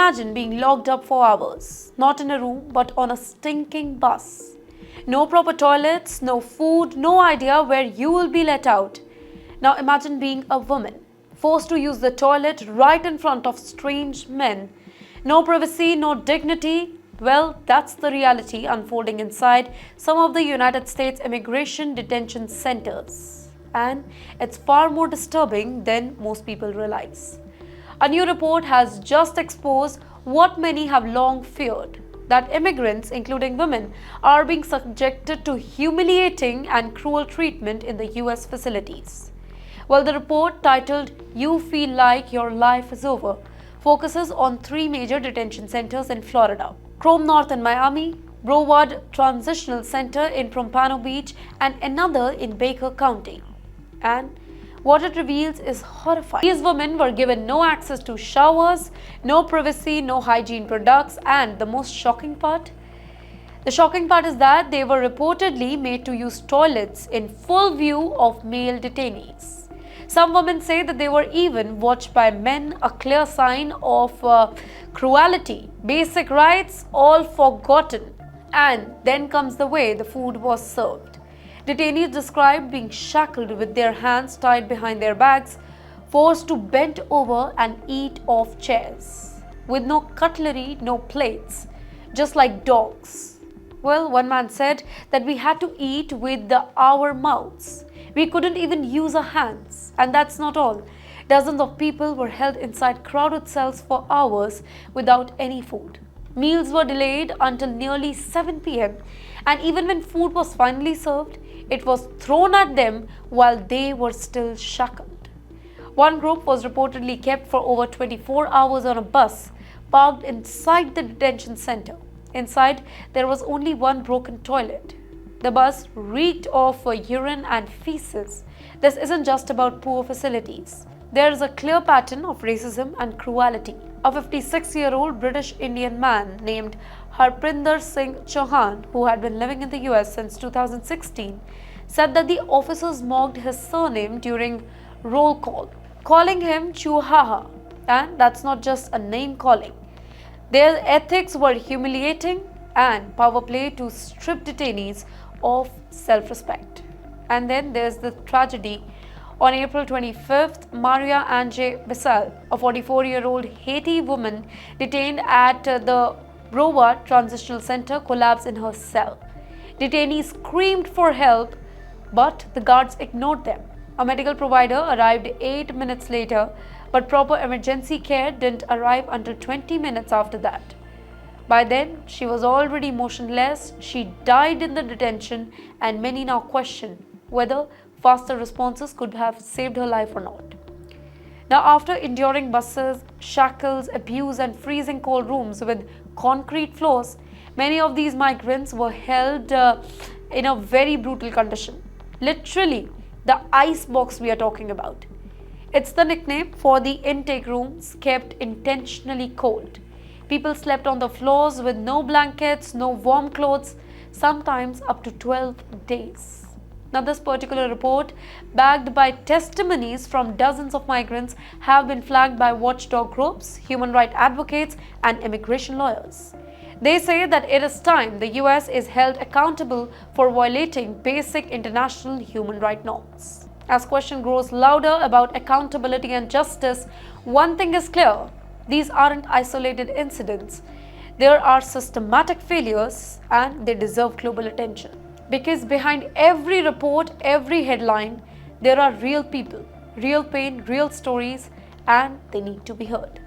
imagine being locked up for hours, not in a room but on a stinking bus. No proper toilets, no food, no idea where you will be let out. Now imagine being a woman, forced to use the toilet right in front of strange men. No privacy, no dignity. Well, that's the reality unfolding inside some of the United States immigration detention centers. And it's far more disturbing than most people realize. A new report has just exposed what many have long feared, that immigrants, including women, are being subjected to humiliating and cruel treatment in the US facilities. Well, the report, titled "You Feel Like Your Life is Over," focuses on 3 major detention centers in Florida: Chrome North in Miami, Broward Transitional Center in Pompano Beach, and another in Baker County. And what it reveals is horrifying. These women were given no access to showers, no privacy, no hygiene products, and the most shocking part? The shocking part is that they were reportedly made to use toilets in full view of male detainees. Some women say that they were even watched by men, a clear sign of cruelty. Basic rights all forgotten. And then comes the way the food was served. Detainees described being shackled with their hands tied behind their backs, forced to bend over and eat off chairs, with no cutlery, no plates, just like dogs. Well, one man said that we had to eat with our mouths. We couldn't even use our hands. And that's not all. Dozens of people were held inside crowded cells for hours without any food. Meals were delayed until nearly 7 p.m. and even when food was finally served, it was thrown at them while they were still shackled. One group was reportedly kept for over 24 hours on a bus parked inside the detention center. Inside, there was only one broken toilet. The bus reeked of urine and feces. This isn't just about poor facilities. There is a clear pattern of racism and cruelty. A 56-year-old British Indian man named Harpinder Singh Chauhan, who had been living in the US since 2016, said that the officers mocked his surname during roll call, calling him Chuhaha. And that's not just a name calling. Their ethics were humiliating and power play to strip detainees of self-respect. And then there's the tragedy. On April 25th, Maria Ange Bissell, a 44-year-old Haiti woman detained at the Broward Transitional Center, collapsed in her cell. Detainees screamed for help, but the guards ignored them. A medical provider arrived 8 minutes later, but proper emergency care didn't arrive until 20 minutes after that. By then, she was already motionless. She died in the detention, and many now question whether faster responses could have saved her life or not. Now, after enduring buses, shackles, abuse, and freezing cold rooms with concrete floors, many of these migrants were held in a very brutal condition. Literally, the ice box we are talking about. It's the nickname for the intake rooms kept intentionally cold. People slept on the floors with no blankets, no warm clothes, sometimes up to 12 days. Now, this particular report, backed by testimonies from dozens of migrants, have been flagged by watchdog groups, human rights advocates, and immigration lawyers. They say that it is time the US is held accountable for violating basic international human rights norms. As question grows louder about accountability and justice, one thing is clear: these aren't isolated incidents. There are systematic failures, and they deserve global attention. Because behind every report, every headline, there are real people, real pain, real stories, and they need to be heard.